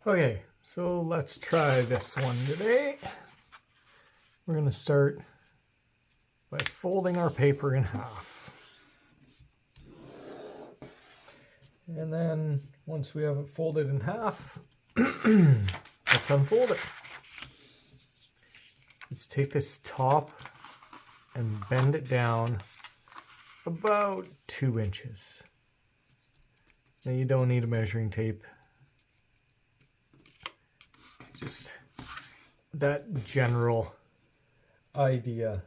Okay, so let's try this one today. We're going to start by folding our paper in half. And then once we have it folded in half, let's unfold it. Let's take this top and bend it down about 2 inches. Now you don't need a measuring tape. Just that general idea.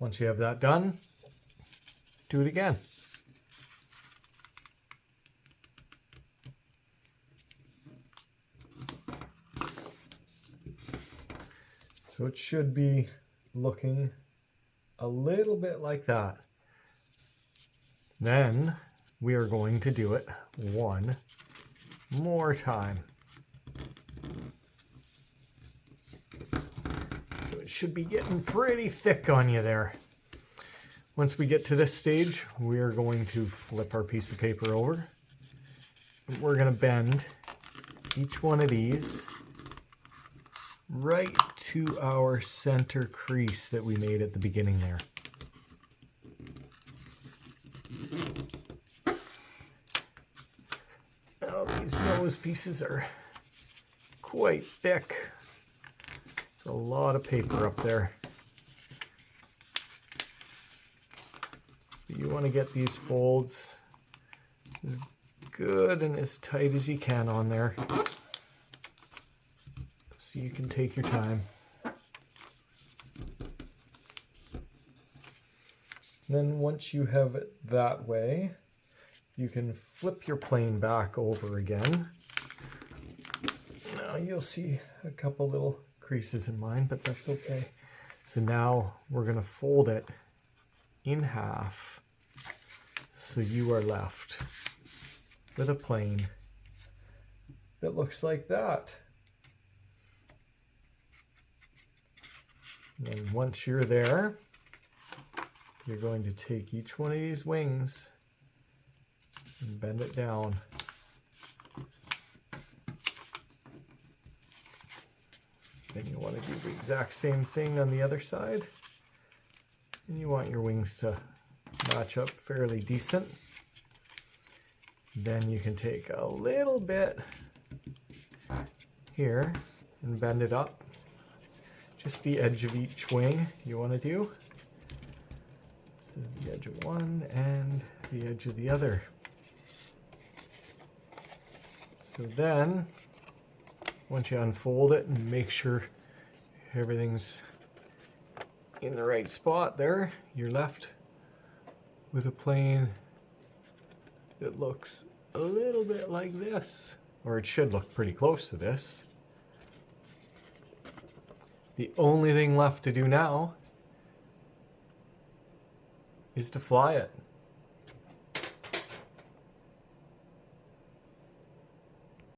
Once you have that done, do it again. So it should be looking a little bit like that. Then we are going to do it one more time. So it should be getting pretty thick on you there. Once we get to this stage, we are going to flip our piece of paper over. We're going to bend each one of these right to our center crease that we made at the beginning there. Now these nose pieces are quite thick. There's a lot of paper up there. You want to get these folds as good and as tight as you can on there, so you can take your time. Then once you have it that way, you can flip your plane back over again. Now you'll see a couple little creases in mine, but that's okay. So now we're going to fold it in half, so you are left with a plane that looks like that. And then once you're there, you're going to take each one of these wings and bend it down. Then you want to do the exact same thing on the other side. And you want your wings to match up fairly decent. Then you can take a little bit here and bend it up. Just the edge of each wing you want to do. So the edge of one and the edge of the other. So then, once you unfold it and make sure everything's in the right spot there, you're left with a plane that looks a little bit like this, or it should look pretty close to this. The only thing left to do now is to fly it.